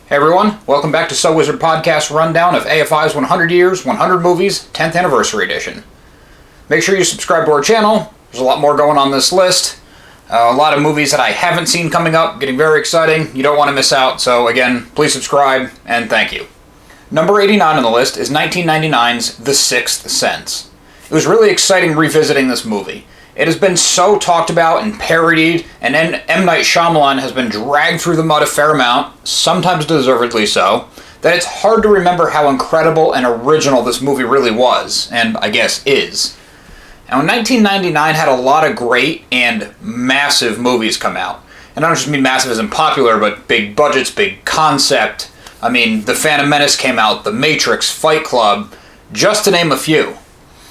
Hey everyone, welcome back to So Wizard Podcast Rundown of AFI's 100 Years, 100 Movies, 10th Anniversary Edition. Make sure you subscribe to our channel. There's a lot more going on this list. A lot of movies that I haven't seen coming up, getting very exciting. You don't want to miss out, so again, please subscribe, and thank you. Number 89 on the list is 1999's The Sixth Sense. It was really exciting revisiting this movie. It has been so talked about and parodied, and M. Night Shyamalan has been dragged through the mud a fair amount, sometimes deservedly so, that it's hard to remember how incredible and original this movie really was, and I guess is. Now, 1999 had a lot of great and massive movies come out. And I don't just mean massive as in popular, but big budgets, big concept. I mean, The Phantom Menace came out, The Matrix, Fight Club, just to name a few.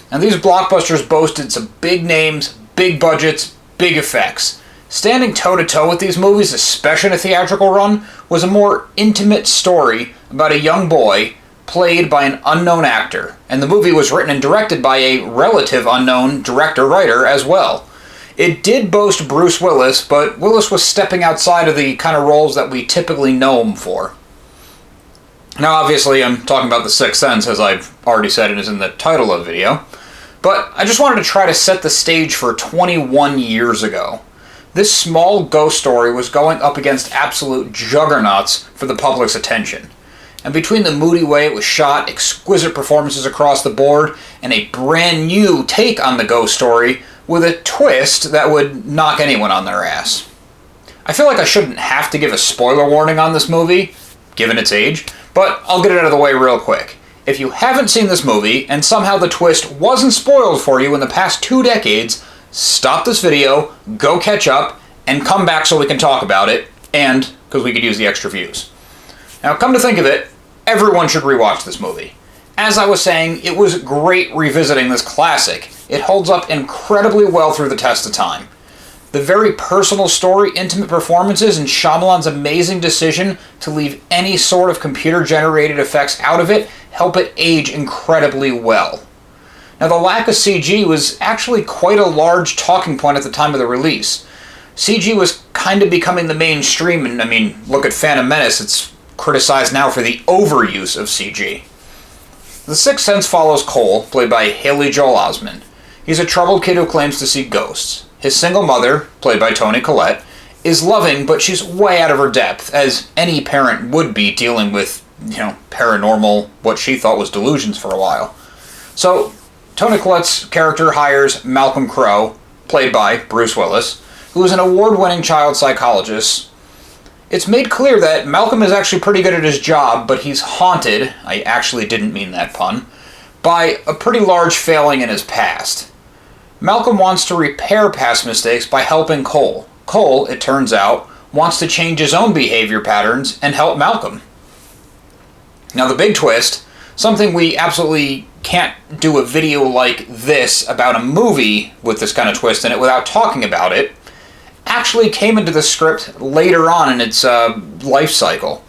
And these blockbusters boasted some big names, big budgets, big effects. Standing toe-to-toe with these movies, especially in a theatrical run, was a more intimate story about a young boy played by an unknown actor. And the movie was written and directed by a relative unknown director-writer as well. It did boast Bruce Willis, but Willis was stepping outside of the kind of roles that we typically know him for. Now, obviously, I'm talking about The Sixth Sense, as I've already said and is in the title of the video. But I just wanted to try to set the stage for 21 years ago. This small ghost story was going up against absolute juggernauts for the public's attention. And between the moody way it was shot, exquisite performances across the board, and a brand new take on the ghost story with a twist that would knock anyone on their ass. I feel like I shouldn't have to give a spoiler warning on this movie, given its age, but I'll get it out of the way real quick. If you haven't seen this movie, and somehow the twist wasn't spoiled for you in the past 2 decades, stop this video, go catch up, and come back so we can talk about it, and because we could use the extra views. Now, come to think of it, everyone should rewatch this movie. As I was saying, it was great revisiting this classic. It holds up incredibly well through the test of time. The very personal story, intimate performances, and Shyamalan's amazing decision to leave any sort of computer-generated effects out of it help it age incredibly well. Now, the lack of CG was actually quite a large talking point at the time of the release. CG was kind of becoming the mainstream, and I mean, look at Phantom Menace, it's criticized now for the overuse of CG. The Sixth Sense follows Cole, played by Haley Joel Osment. He's a troubled kid who claims to see ghosts. His single mother, played by Collette, is loving, but she's way out of her depth, as any parent would be dealing with, paranormal, what she thought was delusions for a while. So, Collette's character hires Malcolm Crowe, played by Bruce Willis, who is an award-winning child psychologist. It's made clear that Malcolm is actually pretty good at his job, but he's haunted, I actually didn't mean that pun, by a pretty large failing in his past. Malcolm wants to repair past mistakes by helping Cole. Cole, it turns out, wants to change his own behavior patterns and help Malcolm. Now the big twist, something we absolutely can't do a video like this about a movie with this kind of twist in it without talking about it, actually came into the script later on in its life cycle.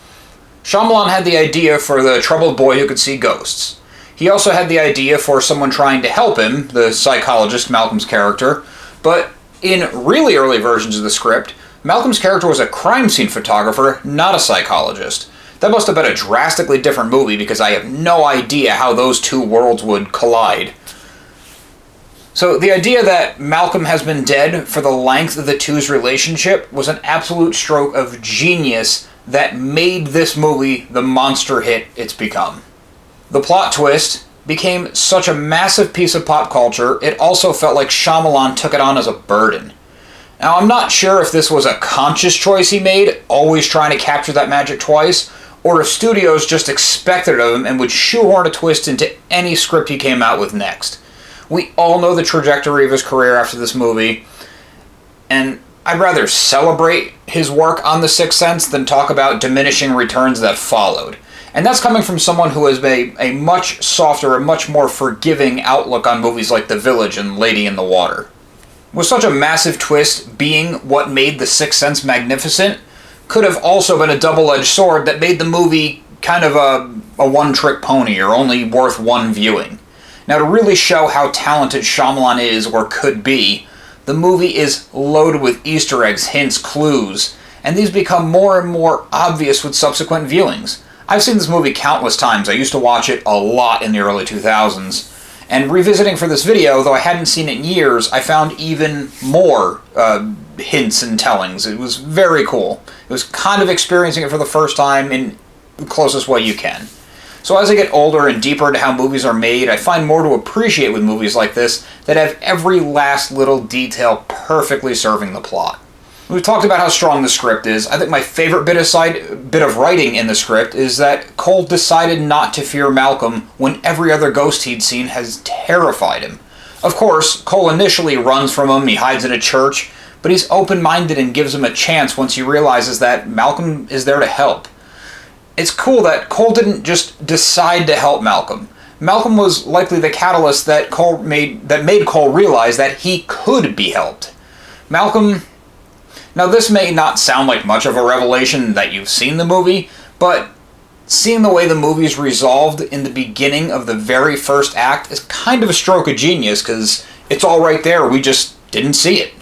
Shyamalan had the idea for the troubled boy who could see ghosts. He also had the idea for someone trying to help him, the psychologist, Malcolm's character, but in really early versions of the script, Malcolm's character was a crime scene photographer, not a psychologist. That must have been a drastically different movie because I have no idea how those two worlds would collide. So the idea that Malcolm has been dead for the length of the two's relationship was an absolute stroke of genius that made this movie the monster hit it's become. The plot twist became such a massive piece of pop culture, it also felt like Shyamalan took it on as a burden. Now, I'm not sure if this was a conscious choice he made, always trying to capture that magic twice, or if studios just expected it of him and would shoehorn a twist into any script he came out with next. We all know the trajectory of his career after this movie, and I'd rather celebrate his work on The Sixth Sense than talk about diminishing returns that followed. And that's coming from someone who has a much softer, a much more forgiving outlook on movies like The Village and Lady in the Water. With such a massive twist being what made The Sixth Sense magnificent, could have also been a double-edged sword that made the movie kind of a one-trick pony or only worth one viewing. Now, to really show how talented Shyamalan is or could be, the movie is loaded with Easter eggs, hints, clues, and these become more and more obvious with subsequent viewings. I've seen this movie countless times. I used to watch it a lot in the early 2000s. And revisiting for this video, though I hadn't seen it in years, I found even more hints and tellings. It was very cool. It was kind of experiencing it for the first time in the closest way you can. So as I get older and deeper into how movies are made, I find more to appreciate with movies like this that have every last little detail perfectly serving the plot. We've talked about how strong the script is. I think my favorite bit of writing in the script is that Cole decided not to fear Malcolm when every other ghost he'd seen has terrified him. Of course, Cole initially runs from him, he hides in a church, but he's open-minded and gives him a chance once he realizes that Malcolm is there to help. It's cool that Cole didn't just decide to help Malcolm. Malcolm was likely the catalyst that made Cole realize that he could be helped. Malcolm... Now, this may not sound like much of a revelation that you've seen the movie, but seeing the way the movie's resolved in the beginning of the very first act is kind of a stroke of genius, because it's all right there, we just didn't see it.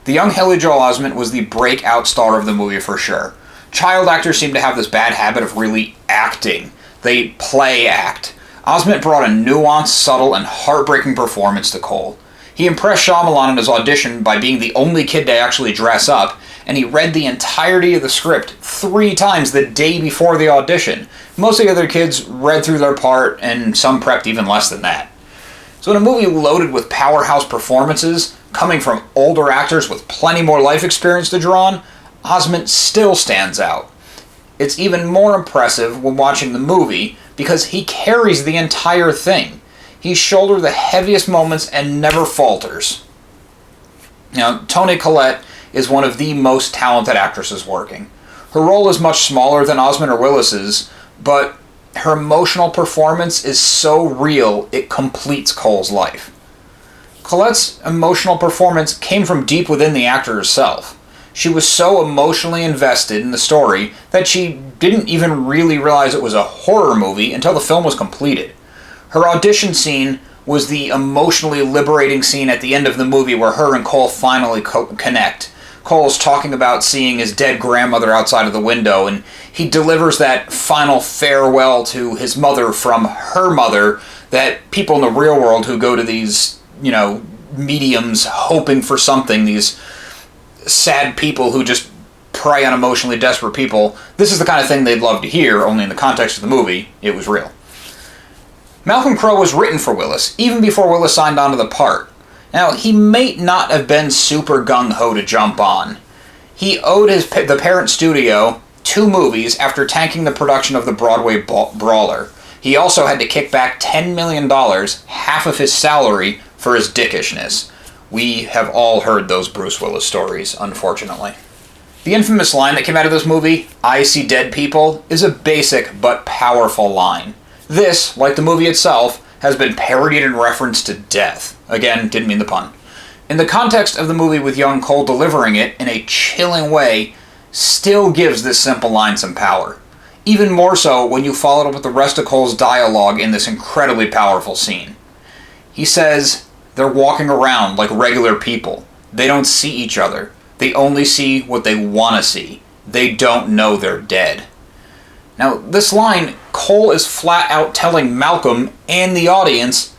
The young Haley Joel Osment was the breakout star of the movie for sure. Child actors seem to have this bad habit of really acting. They play act. Osment brought a nuanced, subtle, and heartbreaking performance to Cole. He impressed Shyamalan in his audition by being the only kid to actually dress up, and he read the entirety of the script 3 times the day before the audition. Most of the other kids read through their part, and some prepped even less than that. So in a movie loaded with powerhouse performances, coming from older actors with plenty more life experience to draw on, Osment still stands out. It's even more impressive when watching the movie, because he carries the entire thing. He shoulders the heaviest moments and never falters. Now, Toni Collette is one of the most talented actresses working. Her role is much smaller than Osment or Willis's, but her emotional performance is so real it completes Cole's life. Colette's emotional performance came from deep within the actor herself. She was so emotionally invested in the story that she didn't even really realize it was a horror movie until the film was completed. Her audition scene was the emotionally liberating scene at the end of the movie where her and Cole finally connect. Cole's talking about seeing his dead grandmother outside of the window, and he delivers that final farewell to his mother from her mother that people in the real world who go to these, mediums hoping for something, these sad people who just prey on emotionally desperate people, this is the kind of thing they'd love to hear, only in the context of the movie, it was real. Malcolm Crowe was written for Willis, even before Willis signed on to the part. Now, he may not have been super gung-ho to jump on. He owed the parent studio 2 movies after tanking the production of the Broadway brawler. He also had to kick back $10 million, half of his salary, for his dickishness. We have all heard those Bruce Willis stories, unfortunately. The infamous line that came out of this movie, "I see dead people," is a basic but powerful line. This, like the movie itself, has been parodied and referenced to death. Again, didn't mean the pun. In the context of the movie with young Cole delivering it in a chilling way, still gives this simple line some power. Even more so when you follow it up with the rest of Cole's dialogue in this incredibly powerful scene. He says, "They're walking around like regular people. They don't see each other. They only see what they want to see. They don't know they're dead." Now, this line, Cole is flat out telling Malcolm and the audience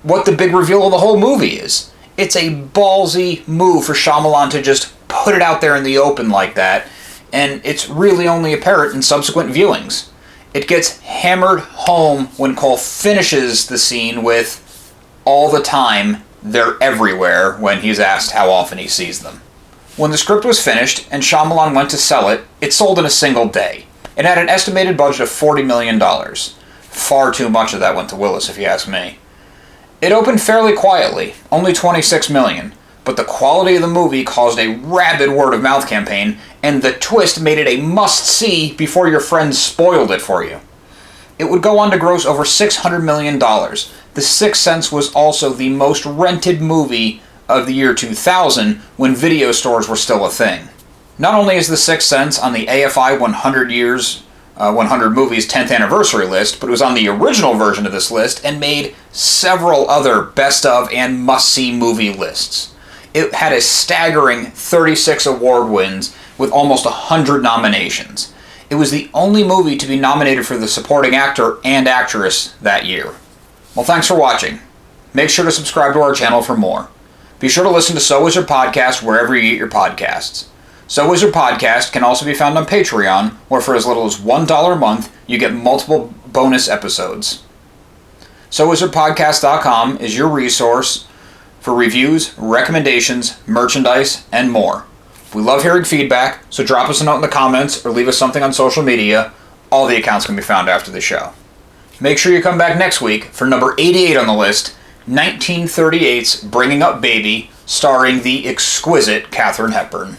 what the big reveal of the whole movie is. It's a ballsy move for Shyamalan to just put it out there in the open like that, and it's really only apparent in subsequent viewings. It gets hammered home when Cole finishes the scene with, "All the time, they're everywhere," when he's asked how often he sees them. When the script was finished and Shyamalan went to sell it, it sold in a single day. It had an estimated budget of $40 million. Far too much of that went to Willis, if you ask me. It opened fairly quietly, only $26 million, but the quality of the movie caused a rabid word-of-mouth campaign, and the twist made it a must-see before your friends spoiled it for you. It would go on to gross over $600 million. The Sixth Sense was also the most rented movie of the year 2000, when video stores were still a thing. Not only is The Sixth Sense on the AFI 100 Movies 10th Anniversary list, but it was on the original version of this list and made several other best of and must-see movie lists. It had a staggering 36 award wins, with almost 100 nominations. It was the only movie to be nominated for the supporting actor and actress that year. Well, thanks for watching. Make sure to subscribe to our channel for more. Be sure to listen to So Wizard Podcast wherever you get your podcasts. So Wizard Podcast can also be found on Patreon, where for as little as $1 a month, you get multiple bonus episodes. SoWizardPodcast.com is your resource for reviews, recommendations, merchandise, and more. We love hearing feedback, so drop us a note in the comments or leave us something on social media. All the accounts can be found after the show. Make sure you come back next week for number 88 on the list, 1938's Bringing Up Baby, starring the exquisite Katharine Hepburn.